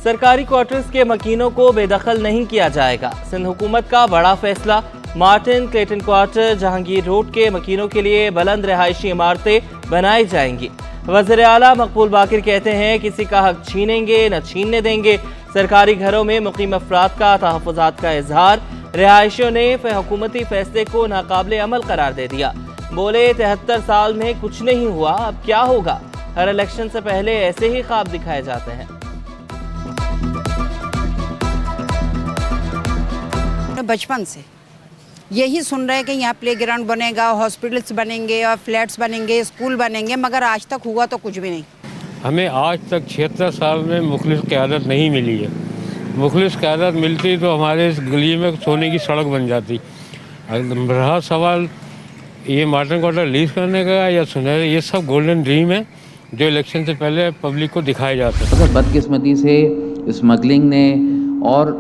सरकारी क्वार्टर्स के मकीनों को बेदखल नहीं किया जाएगा। सिंध हुकूमत का बड़ा फैसला। Martin Clayton quarter Jahangir road के मकीनों के लिए बुलंद रिहायशी इमारतें बनाई जाएंगी। वज़ीर आला मकबूल बाकिर कहते हैं किसी का हक छीनेंगे न छीनने देंगे। सरकारी घरों में मुकीम अफराद का तहफ़्फ़ुज़ात का इजहार। रिहायशियों ने हुकूमती फैसले को नाकाबिले अमल करार दे दिया। बोले 73 साल में कुछ नहीं हुआ, अब क्या होगा। हर इलेक्शन से पहले ऐसे ही ख्वाब दिखाए जाते हैं। बचपन से यही सुन रहे हैं कि यहाँ प्ले ग्राउंड बनेगा, हॉस्पिटल्स बनेंगे और फ्लैट्स बनेंगे, स्कूल बनेंगे, मगर आज तक हुआ तो कुछ भी नहीं। हमें आज तक 76 साल में मुखलिस क़यादत नहीं मिली है। मुखलिस क़यादत मिलती तो हमारे इस गली में सोने की सड़क बन जाती। रहा सवाल ये मार्टिन क्वार्टर लीज करने का या सुनहरे, ये सब गोल्डन ड्रीम है जो इलेक्शन से पहले पब्लिक को दिखाए जाते हैं। बदकिस्मती से स्मगलिंग ने और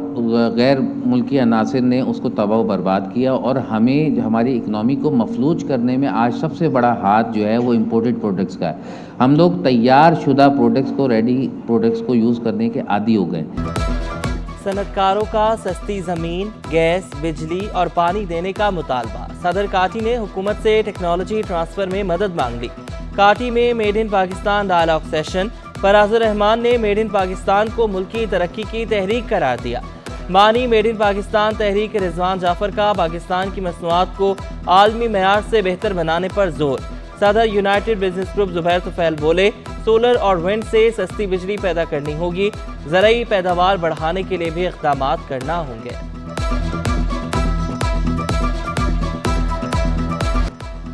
गैर मुल्की अनासिर ने उसको तबाह बर्बाद किया और हमें हमारी इकनॉमी को मफलूज करने में आज सबसे बड़ा हाथ जो है वो इम्पोर्टेड प्रोडक्ट्स का है। हम लोग तैयार शुदा प्रोडक्ट्स को, रेडी प्रोडक्ट्स को यूज़ करने के आदी हो गए। सनतकारों का सस्ती ज़मीन, गैस, बिजली और पानी देने का मुतालबा। सदर काटी ने हुकूमत से टेक्नोलॉजी ट्रांसफ़र में मदद मांग ली। काटी में made in Pakistan dialogue session. Farazur Rahman ने मेड इन पाकिस्तान को मुल्की तरक्की की तहरीक करार दिया। बानी मेड इन पाकिस्तान तहरीक रिजवान जाफर का पाकिस्तान की मसनूआत को आलमी मेयार से बेहतर बनाने पर जोर। सदर United business group Zubair Tufail बोले सोलर और विंड से सस्ती बिजली पैदा करनी होगी। ज़राई पैदावार बढ़ाने के लिए भी इक़दामात करना होंगे।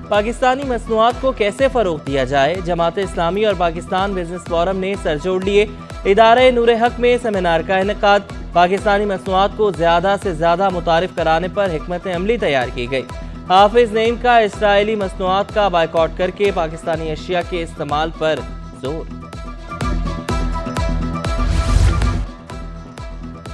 पाकिस्तानी मसनूआत को कैसे फ़रोग़ दिया जाए, जमात इस्लामी और पाकिस्तान बिजनेस फोरम ने सर जोड़ लिए। इदारे नूर हक में सेमिनार का इनेकाद। पाकिस्तानी मसनूआत को ज़्यादा से ज़्यादा मुतारिफ कराने पर हिकमत अमली तैयार की गई। हाफिज नईम का इसराइली मसनूआत का बायकॉट करके पाकिस्तानी अशिया के इस्तेमाल पर जोर।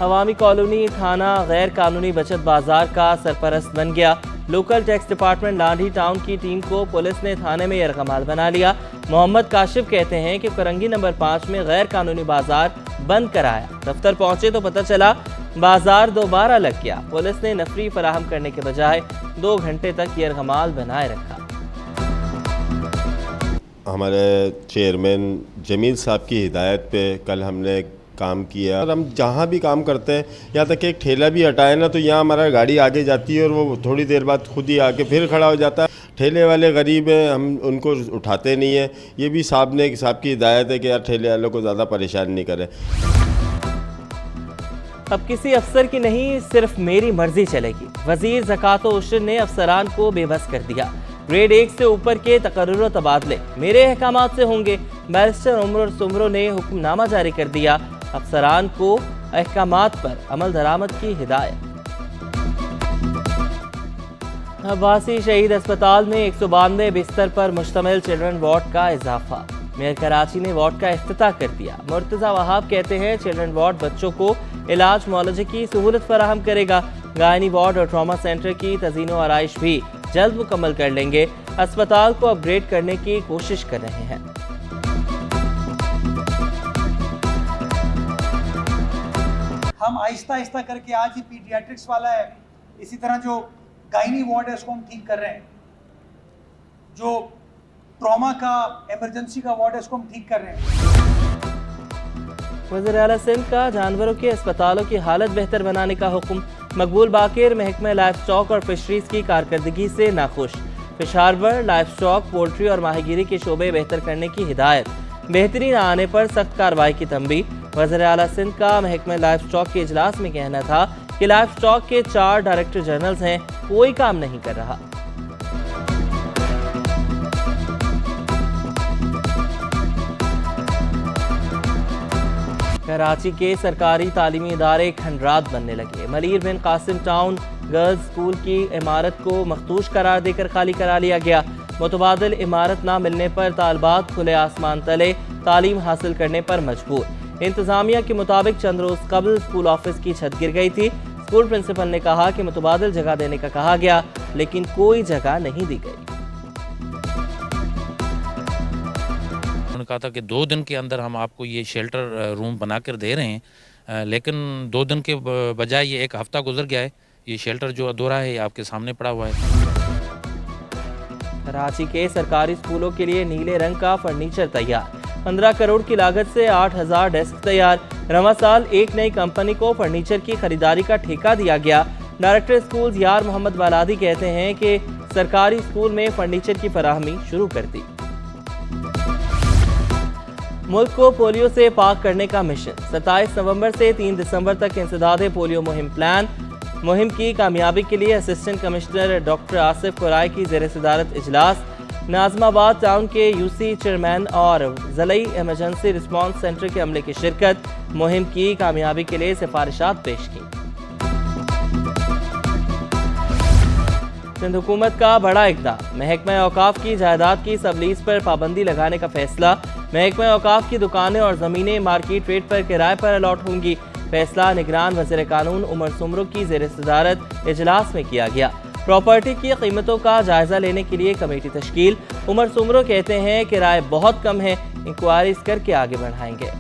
अवामी कॉलोनी थाना गैर कानूनी बचत बाजार का सरपरस्त बन गया। Local tax department Landhi town की टीम को पुलिस ने थाने में यरगमाल बना लिया। मोहम्मद काशिफ कहते हैं कि करंगी नंबर 5 में गैर कानूनी बाजार बंद कराया। दफ्तर पहुंचे तो पता चला बाजार दोबारा लग गया। पुलिस ने नफरी फराहम करने के बजाय 2 घंटे तक यरगमाल बनाए रखा। हमारे चेयरमैन जमील साहब की हिदायत पे कल हमने काम किया और हम जहाँ भी काम करते हैं, यहाँ तक कि एक ठेला भी हटाए ना तो यहाँ हमारा गाड़ी आगे जाती है और वो थोड़ी देर बाद खुद ही आके फिर खड़ा हो जाता है। ठेले वाले गरीब हैं, हम उनको उठाते नहीं हैं। ये भी साहब की हिदायत है कि यार ठेले वालों को ज़्यादा परेशान नहीं करें। अब किसी अफसर की नहीं, सिर्फ मेरी मर्जी चलेगी। वजीर ज़कात व उश्र ने अफसरान को बेबस कर दिया। ग्रेड 1 से ऊपर के तकर्रुर तबादले मेरे अहकामात से होंगे। बैरिस्टर उमर सुमरो ने हुक्मनामा जारी कर दिया। अफसरान को अहकामात पर अमल दरामद की हिदायत। अब्बासी शहीद अस्पताल में 192 बिस्तर पर मुश्तमिल चिल्ड्रन वार्ड का इजाफा। मेयर कराची ने वार्ड का इफ्तिताह कर दिया। मुर्तज़ा वहाब कहते हैं चिल्ड्रन वार्ड बच्चों को इलाज मुआलजे की सहूलत फराहम करेगा। गायनी वार्ड और ट्रॉमा सेंटर की तज़ीनो आराइश भी जल्द मुकम्मल कर लेंगे। अस्पताल को अपग्रेड करने की कोशिश कर रहे हैं। हम आहिस्ता आहिस्ता करके आज ही पीडियाट्रिक्स वाला है, इसी तरह जो गायनी वार्ड है उसको हम ठीक कर रहे हैं, जो ट्रॉमा का इमरजेंसी का वार्ड है उसको हम ठीक कर रहे हैं। वज़ीर आला सिंध का जानवरों के अस्पतालों की हालत बेहतर बनाने का हुक्म। मकबूल बाकिर महकमा लाइफ स्टॉक और फिशरीज की कारकर्दगी से नाखुश। Fish harbour, life stock, poultry और माहीगीरी के शोबे बेहतर करने की हिदायत। बेहतरी न आने पर सख्त कार्रवाई की तंबीह। वज़ीर आला सिंध का महकमा लाइफ स्टॉक के इजलास में कहना था कि लाइफ स्टॉक के 4 डायरेक्टर जनरल्स हैं, कोई काम नहीं कर रहा। कराची के सरकारी तालीमी इदारे खंडरात बनने लगे। मलीर बिन कासिम टाउन गर्ल्स स्कूल की इमारत को मखदूश करार देकर खाली करा लिया गया। मुतबादिल इमारत ना मिलने पर तालबात खुले आसमान तले तालीम हासिल करने पर मजबूर। इंतजामिया के मुताबिक चंद रोज कबल स्कूल ऑफिस की छत गिर गई थी। स्कूल प्रिंसिपल ने कहा कि मुतबादिल जगह देने का कहा गया, लेकिन कोई जगह नहीं दी गई। نے کہا تھا کہ 2 دن کے اندر ہم آپ کو یہ شیلٹر روم بنا کر دے رہے ہیں، لیکن 2 دن کے بجائے یہ 1 ہفتہ گزر گیا ہے. یہ شیلٹر جو ادھورا ہے یہ آپ کے سامنے پڑا ہوا ہے. کراچی کے سرکاری اسکولوں کے لیے نیلے رنگ کا فرنیچر تیار. 15 کروڑ کی لاگت سے 8000 ڈیسک تیار. رواں سال ایک نئی کمپنی کو فرنیچر کی خریداری کا ٹھیکہ دیا گیا. ڈائریکٹر اسکولز یار محمد بالادی کہتے ہیں کہ سرکاری اسکول میں فرنیچر کی فراہمی شروع کر دی. ملک کو پولیو سے پاک کرنے کا مشن. 27 نومبر سے 3 دسمبر تک انسداد پولیو مہم پلان. مہم کی کامیابی کے لیے اسسٹنٹ کمشنر ڈاکٹر آصف قرائے کی زیر صدارت اجلاس. ناظم آباد ٹاؤن کے UC چیئرمین اور ضلعی ایمرجنسی رسپانس سینٹر کے عملے کی شرکت. مہم کی کامیابی کے لیے سفارشات پیش کی. سندھ حکومت کا بڑا اقدام. محکمہ اوقاف کی جائیداد کی سبلیز پر پابندی لگانے کا فیصلہ. محکمہ اوقاف کی دکانیں اور زمینیں مارکیٹ ریٹ پر کرائے پر الاٹ ہوں گی. فیصلہ نگران وزیر قانون عمر سمرو کی زیر صدارت اجلاس میں کیا گیا. پراپرٹی کی قیمتوں کا جائزہ لینے کے لیے کمیٹی تشکیل. عمر سمرو کہتے ہیں کرائے بہت کم ہیں، انکوائریز کر کے آگے بڑھائیں گے.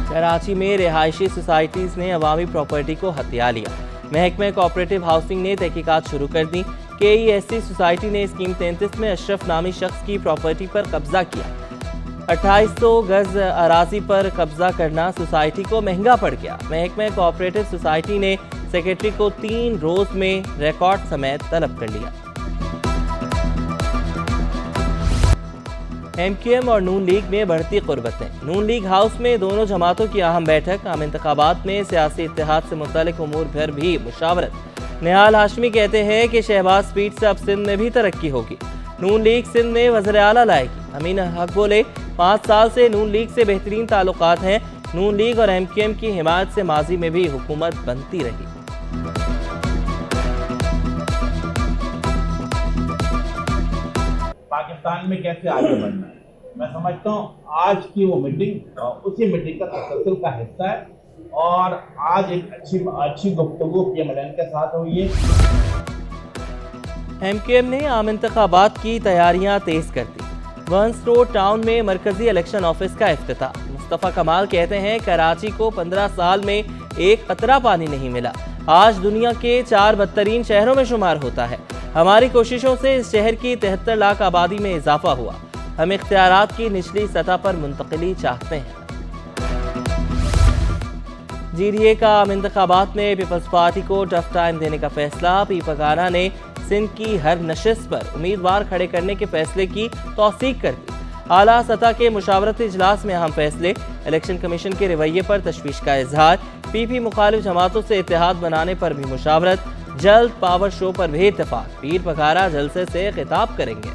کراچی میں رہائشی سوسائٹیز نے عوامی پراپرٹی کو ہتھیا لیا. محکمہ کوآپریٹو ہاؤسنگ نے تحقیقات شروع کر دی. KESC سوسائٹی نے اسکیم 33 میں اشرف نامی شخص کی پراپرٹی پر قبضہ کیا. 2800 گز اراضی پر قبضہ کرنا سوسائٹی کو مہنگا پڑ گیا. محکمہ کوآپریٹو سوسائٹی نے سیکرٹری کو 3 روز میں ریکارڈ سمیت طلب کر لیا. MQM اور نون لیگ میں بڑھتی قربتیں. نون لیگ ہاؤس میں دونوں جماعتوں کی اہم بیٹھک. عام انتخابات میں سیاسی اتحاد سے متعلق امور پر بھی مشاورت. نہال ہاشمی کہتے ہیں کہ شہباز سپیڈ سے اب سندھ میں بھی ترقی ہوگی. نون لیگ سندھ میں وزیر اعلیٰ لائے گی. امین حق بولے 5 سال سے نون لیگ سے بہترین تعلقات ہیں. نون لیگ اور MQM کی حمایت سے ماضی میں بھی حکومت بنتی رہی. پاکستان میں کیسے آگے بڑھنا ہے، میں سمجھتا ہوں آج کی وہ میٹنگ اسی میٹنگ کا تسلسل کا حصہ ہے، اور آج ایک اچھی گفتگو PMLN کے ساتھ ہوئی ہے. MQM نے عام انتخابات کی تیاریاں تیز کر دی. ونس روڈ ٹاؤن میں مرکزی الیکشن آفس کا افتتاح. مصطفیٰ کمال کہتے ہیں کراچی کو 15 سال میں ایک قطرہ پانی نہیں ملا. آج دنیا کے 4 بدترین شہروں میں شمار ہوتا ہے. ہماری کوششوں سے اس شہر کی 73 لاکھ آبادی میں اضافہ ہوا. ہم اختیارات کی نچلی سطح پر منتقلی چاہتے ہیں. GDA کا عام انتخابات میں پیپلز پارٹی کو ٹف ٹائم دینے کا فیصلہ. پی پگانا نے سندھ کی ہر نشست پر امیدوار کھڑے کرنے کے فیصلے کی توثیق کر دی. اعلیٰ سطح کے مشاورتی اجلاس میں اہم فیصلے. الیکشن کمیشن کے رویے پر تشویش کا اظہار. PP مخالف جماعتوں سے اتحاد بنانے پر بھی مشاورت. جلد پاور شو پر بھی اتفاق. پیر پگارا جلسے سے خطاب کریں گے.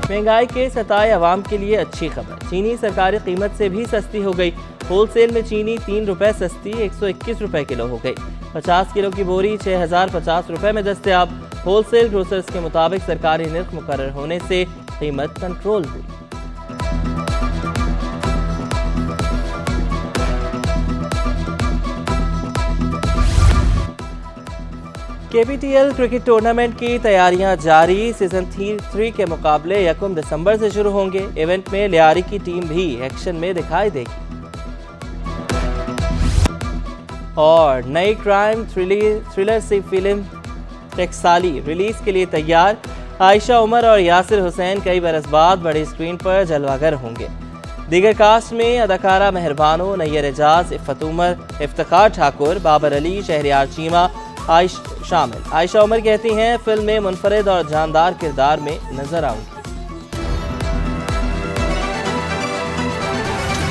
مہنگائی کے ستائے عوام کے لیے اچھی خبر. چینی سرکاری قیمت سے بھی سستی ہو گئی. ہول سیل میں چینی 3 روپے سستی 121 روپے کلو ہو گئی. 50 کلو کی بوری 6050 روپے میں دستیاب. ہول سیل گروسرز کے مطابق سرکاری نرخ مقرر ہونے سے قیمت کنٹرول ہوئی. KPTL کرکٹ ٹورنامنٹ کی تیاریاں جاری. سیزن 3 کے مقابلے 1 دسمبر سے شروع ہوں گے. ایونٹ میں لیاری کی ٹیم بھی ایکشن میں دکھائی دے گی. اور نئی کرائم تھرلر سی فلم ٹیکسالی ریلیز کے لیے تیار. عائشہ عمر اور یاسر حسین کئی برس بعد بڑی اسکرین پر جلوہ گر ہوں گے. دیگر کاسٹ میں اداکارہ مہربانو، نیر اعجاز، عفت عمر، افتخار ٹھاکر، بابر علی، شہریار چیمہ شامل. عائشہ عمر کہتی ہیں فلم میں منفرد اور جاندار کردار میں نظر آؤں گی.